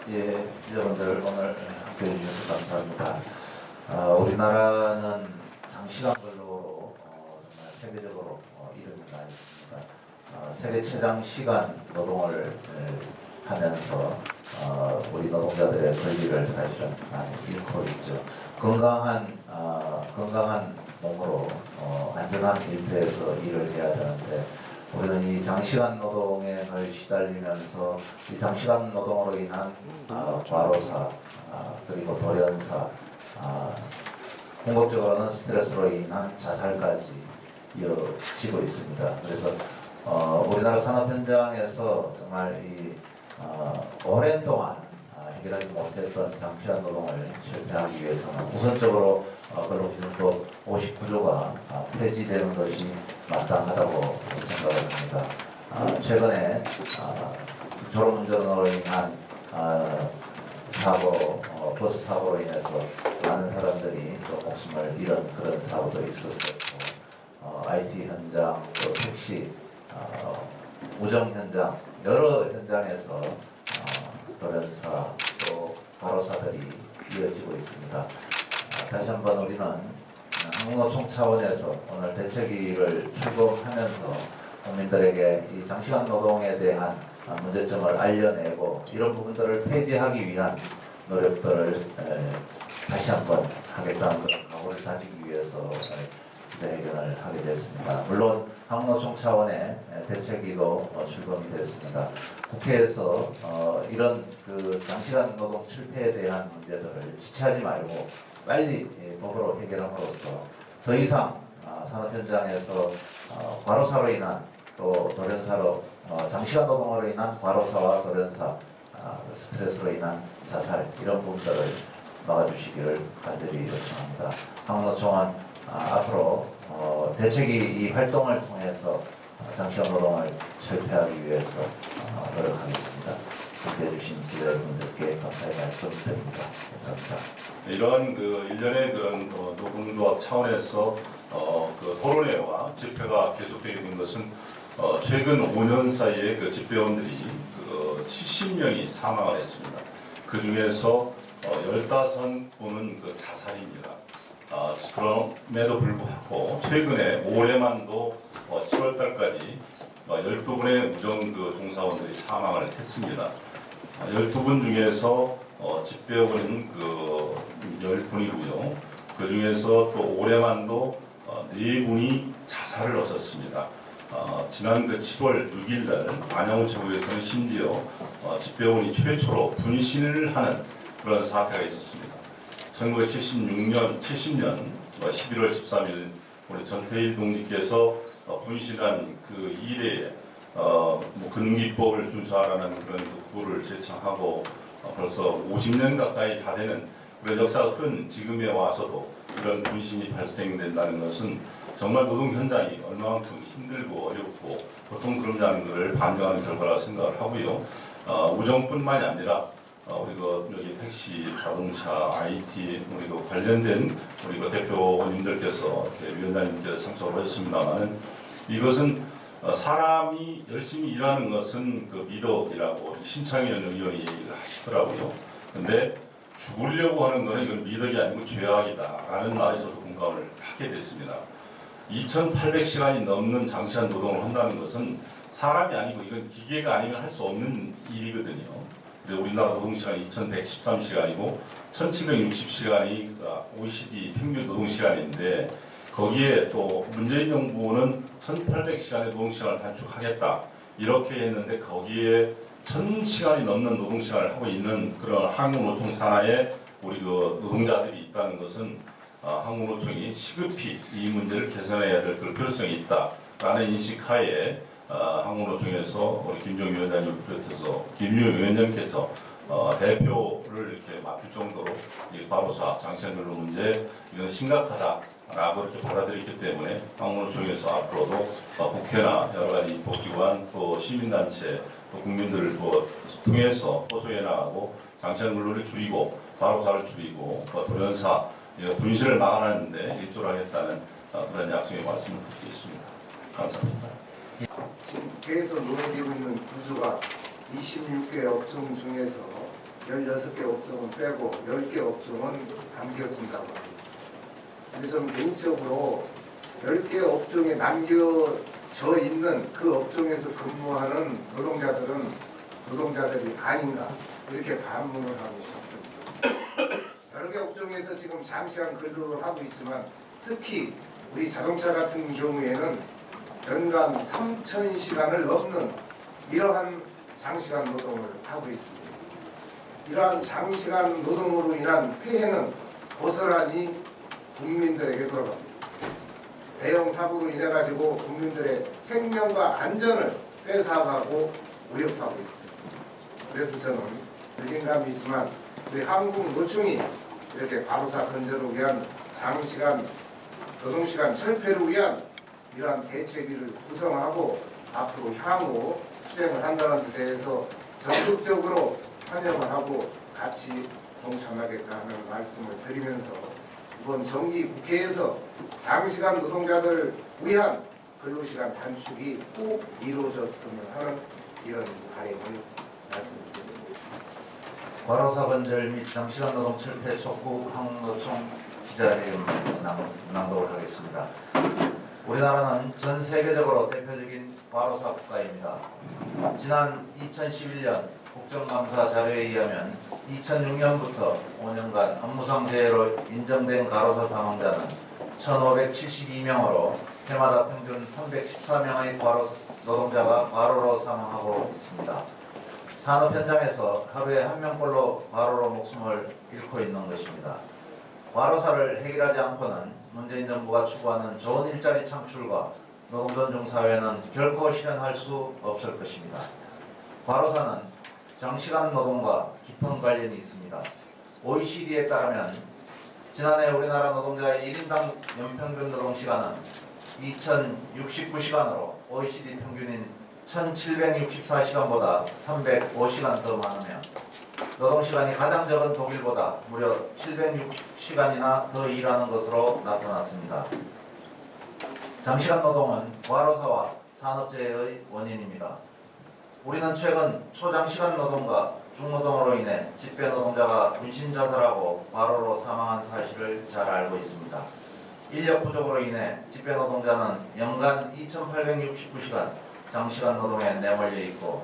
예, 여러분들 오늘 함께해 주셔서 감사합니다. 우리나라는 장시간 근로로 정말 세계적으로 이름이 나 있습니다. 세계 최장 시간 노동을 하면서 우리 노동자들의 권리를 사실은 많이 잃고 있죠. 건강한 몸으로 안전한 일터에서 일을 해야 되는데 우리는 이 장시간 노동에 늘 시달리면서 이 장시간 노동으로 인한 과로사 그리고 돌연사 궁극적으로는 스트레스로 인한 자살까지 이어지고 있습니다. 그래서 우리나라 산업 현장에서 정말 이 오랜 동안 해결하지 못했던 장시간 노동을 실패하기 위해서는 우선적으로 근로기준법 59조가 폐지되는 것이 마땅하다고 생각을 합니다. 최근에 졸음운전으로 인한 사고, 버스 사고로 인해서 많은 사람들이 또 목숨을 잃은 그런 사고도 있었었고, IT 현장, 또 택시, 우정 현장, 여러 현장에서 돌연사 또 과로사들이 이어지고 있습니다. 다시 한번 우리는 한국노총 차원에서 오늘 대책위를 출범하면서 국민들에게 이 장시간 노동에 대한 문제점을 알려내고 이런 부분들을 폐지하기 위한 노력들을 다시 한번 하겠다는 그런 각오를 다지기 위해서 기자회견을 하게 됐습니다. 물론 한국노총 차원의 대책위도 출범이 됐습니다. 국회에서 이런 그 장시간 노동 실패에 대한 문제들을 지체하지 말고 빨리 법으로 해결함으로써 더 이상 산업 현장에서 과로사로 인한 또 돌연사로 장시간 노동으로 인한 과로사와 돌연사 스트레스로 인한 자살 이런 부분들을 막아주시기를 간절히 요청합니다. 한국노총은 앞으로 대책위 이 활동을 통해서 장시간 노동을 실패하기 위해서 노력하겠습니다. 함께해 주신 기자분들께 감사의 말씀 드립니다. 감사합니다. 이런 그 일련의 그런 노동조합 차원에서 그 토론회와 집회가 계속되고 있는 것은 최근 5년 사이에 그 집회원들이 그 70명이 사망을 했습니다. 그 중에서 15분은 그 자살입니다. 그럼에도 불구하고 최근에 올해만도 7월달까지 12분의 우정 그 종사원들이 사망을 했습니다. 12분 중에서 집배원은 그 10분이고요. 그 중에서 또 올해만도 4분이 자살을 하셨습니다. 지난 그 7월 6일 날 안양우체국에서는 심지어 집배원이 최초로 분신을 하는 그런 사태가 있었습니다. 1970년 11월 13일 우리 전태일 동지께서 분신한 그 일에 근기법을 준수하라는 그런 구호를 제청하고 벌써 50년 가까이 다 되는 그런 역사가 흐른 지금에 와서도 이런 분신이 발생된다는 것은 정말 노동 현장이 얼마만큼 힘들고 어렵고 보통 그런다는 것을 반증하는 결과라 생각을 하고요. 우정뿐만이 아니라 우리 여기 택시, 자동차, IT 우리 관련된 우리 대표님들께서 위원장님께서 참석을 하셨습니다만은 이것은 사람이 열심히 일하는 것은 그 미덕이라고 신창현 의원이 얘기를 하시더라고요. 근데 죽으려고 하는 것은 이건 미덕이 아니고 죄악이다라는 말에서도 공감을 하게 됐습니다. 2,800시간이 넘는 장시간 노동을 한다는 것은 사람이 아니고 이건 기계가 아니면 할 수 없는 일이거든요. 우리나라 노동시간이 2,113시간이고 1,760시간이 OECD 평균 노동시간인데 거기에 또 문재인 정부는 1,800시간의 노동시간을 단축하겠다 이렇게 했는데 거기에 1,000시간이 넘는 노동시간을 하고 있는 그런 한국노총 산하에 우리 그 노동자들이 있다는 것은 한국노총이 시급히 이 문제를 개선해야 될 그런 필요성이 있다라는 인식하에 한국노총에서 우리 김종위 위원장님 비롯해서 김유 위원장께서 대표를 이렇게 맡을 정도로 이 과로사 장시간 근로 문제 이건 심각하다라고 이렇게 받아들였기 때문에 한국노총에서 앞으로도 국회나 여러 가지 복지관 또 시민단체 또 국민들을 통해서 호소해 나가고 장시간 근로를 줄이고 과로사를 줄이고 돌연사 분실을 막아내는데 일조를 하겠다는 그런 약속의 말씀을 드리겠습니다. 감사합니다. 지금 국회에서 논의되고 있는 구조가 26개 업종 중에서 16개 업종은 빼고 10개 업종은 남겨둔다고 합니다. 근데 저는 개인적으로 10개 업종에 남겨져 있는 그 업종에서 근무하는 노동자들이 아닌가 이렇게 반문을 하고 싶습니다. 여러 개 업종에서 지금 장시간 근로를 하고 있지만 특히 우리 자동차 같은 경우에는 연간 3,000시간을 넘는 이러한 장시간 노동을 하고 있습니다. 이러한 장시간 노동으로 인한 피해는 고스란히 국민들에게 돌아갑니다. 대형 사고로 인해 가지고 국민들의 생명과 안전을 뺏어가고 위협하고 있습니다. 그래서 저는 배신감이 있지만 우리 한국노총이 이렇게 과로사 근절을 위한 장시간 노동시간 철폐를 위한 이러한 대책위를 구성하고 앞으로 향후 수행을 한다는 데 대해서 적극적으로 환영을 하고 같이 동참하겠다 하는 말씀을 드리면서 이번 정기 국회에서 장시간 노동자들 위한 근로시간 단축이 꼭 이루어졌으면 하는 이런 바람을 말씀드립니다. 과로사 근절 및 장시간 노동 철폐 촉구 한국노총 기자회견 낭독을 하겠습니다. 우리나라는 전 세계적으로 대표적인 과로사 국가입니다. 지난 2011년 국정감사 자료에 의하면 2006년부터 5년간 업무상 재해로 인정된 과로사 사망자는 1,572명으로 해마다 평균 314명의 노동자가 과로로 사망하고 있습니다. 산업 현장에서 하루에 한 명꼴로 과로로 목숨을 잃고 있는 것입니다. 과로사를 해결하지 않고는 문재인 정부가 추구하는 좋은 일자리 창출과 노동 존중 사회는 결코 실현할 수 없을 것입니다. 과로사는 장시간 노동과 깊은 관련이 있습니다. OECD에 따르면 지난해 우리나라 노동자의 1인당 연평균 노동시간은 2,069시간으로 OECD 평균인 1,764시간보다 305시간 더 많으며 노동시간이 가장 적은 독일보다 무려 760시간이나 더 일하는 것으로 나타났습니다. 장시간 노동은 과로사와 산업재해의 원인입니다. 우리는 최근 초장시간 노동과 중노동으로 인해 집배 노동자가 분신 자살하고 과로로 사망한 사실을 잘 알고 있습니다. 인력 부족으로 인해 집배 노동자는 연간 2,869시간 장시간 노동에 내몰려 있고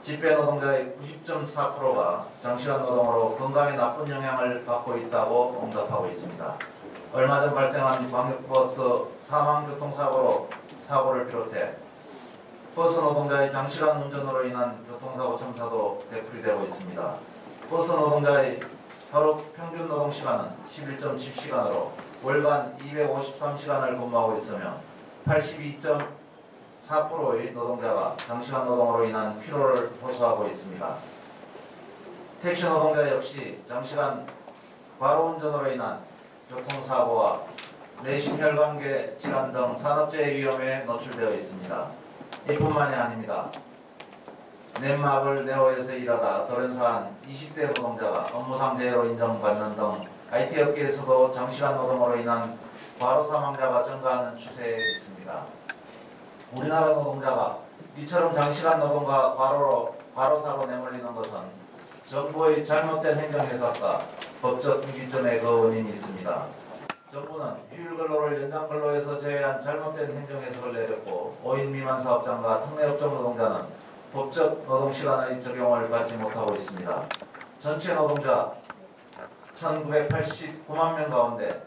집배 노동자의 90.4%가 장시간 노동으로 건강에 나쁜 영향을 받고 있다고 응답하고 있습니다. 얼마 전 발생한 광역버스 사망교통사고를 비롯해 버스 노동자의 장시간 운전으로 인한 교통사고 첨사도 되풀이되고 있습니다. 버스 노동자의 하루 평균 노동시간은 11.7시간으로 월간 253시간을 근무하고 있으며 82.4%의 노동자가 장시간 노동으로 인한 피로를 호소하고 있습니다. 택시 노동자 역시 장시간 과로 운전으로 인한 교통사고와 내심혈관계 질환 등 산업재해 위험에 노출되어 있습니다. 이뿐만이 아닙니다. 넷마블 네오에서 일하다 돌연사한 20대 노동자가 업무상 재해로 인정받는 등 IT 업계에서도 장시간 노동으로 인한 과로 사망자가 증가하는 추세에 있습니다. 우리나라 노동자가 이처럼 장시간 노동과 과로사로 내몰리는 것은 정부의 잘못된 행정해석과 법적 임기점에 그 원인이 있습니다. 정부는 휴일 근로를 연장 근로에서 제외한 잘못된 행정 해석을 내렸고 5인 미만 사업장과 특례업종 노동자는 법적 노동시간의 적용을 받지 못하고 있습니다. 전체 노동자 1989만 명 가운데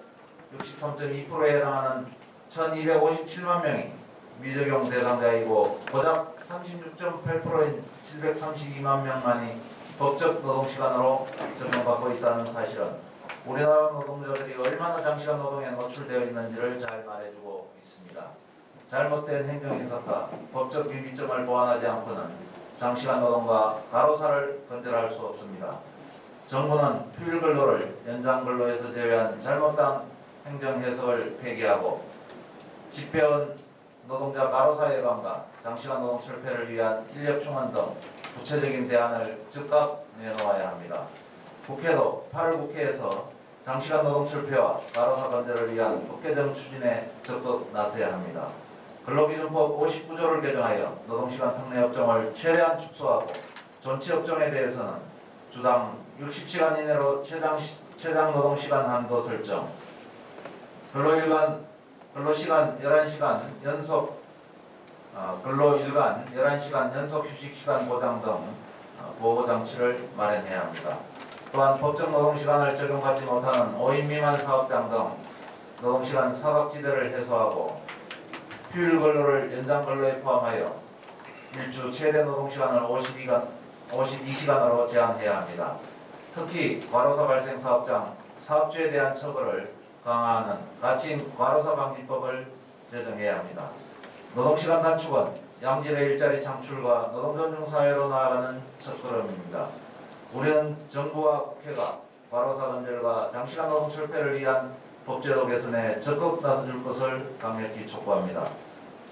63.2%에 해당하는 1257만 명이 미적용 대상자이고 고작 36.8%인 732만 명만이 법적 노동시간으로 적용받고 있다는 사실은 우리나라 노동자들이 얼마나 장시간 노동에 노출되어 있는지를 잘 말해주고 있습니다. 잘못된 행정해석과 법적 임기점을 보완하지 않고는 장시간 노동과 과로사를 근절할 수 없습니다. 정부는 휴일 근로를 연장 근로에서 제외한 잘못된 행정해석을 폐기하고 집배원 노동자 과로사 예방과 장시간 노동 철폐를 위한 인력 충원 등 구체적인 대안을 즉각 내놓아야 합니다. 국회도 8월 국회에서 장시간 노동 철폐와 과로사 근절을 위한 법 개정 추진에 적극 나서야 합니다. 근로기준법 59조를 개정하여 노동시간 특례업종을 최대한 축소하고 존치업종에 대해서는 주당 60시간 이내로 최장 노동시간 한도 설정, 근로시간 11시간 연속 근로일간 11시간 연속 휴식시간 보장 등 보호장치를 마련해야 합니다. 또한 법정 노동시간을 적용받지 못하는 5인 미만 사업장 등 노동시간 사각지대를 해소하고 휴일 근로를 연장 근로에 포함하여 일주 최대 노동시간을 52시간으로 제한해야 합니다. 특히 과로사 발생 사업장 사업주에 대한 처벌을 강화하는 가칭 과로사 방지법을 제정해야 합니다. 노동시간 단축은 양질의 일자리 창출과 노동존중 사회로 나아가는 첫걸음입니다. 우리는 정부와 국회가 과로사 근절과 장시간 노동 철폐를 위한 법제도 개선에 적극 나서줄 것을 강력히 촉구합니다.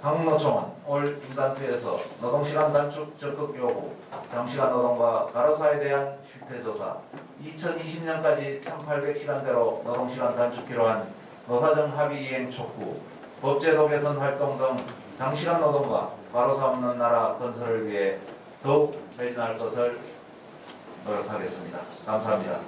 한국노총은 올 임단투에서 노동시간 단축 적극 요구, 장시간 노동과 과로사에 대한 실태조사, 2020년까지 1800시간대로 노동시간 단축 필요한 노사정 합의 이행 촉구, 법제도 개선 활동 등 장시간 노동과 과로사 없는 나라 건설을 위해 더욱 매진할 것을 노력하겠습니다. 감사합니다.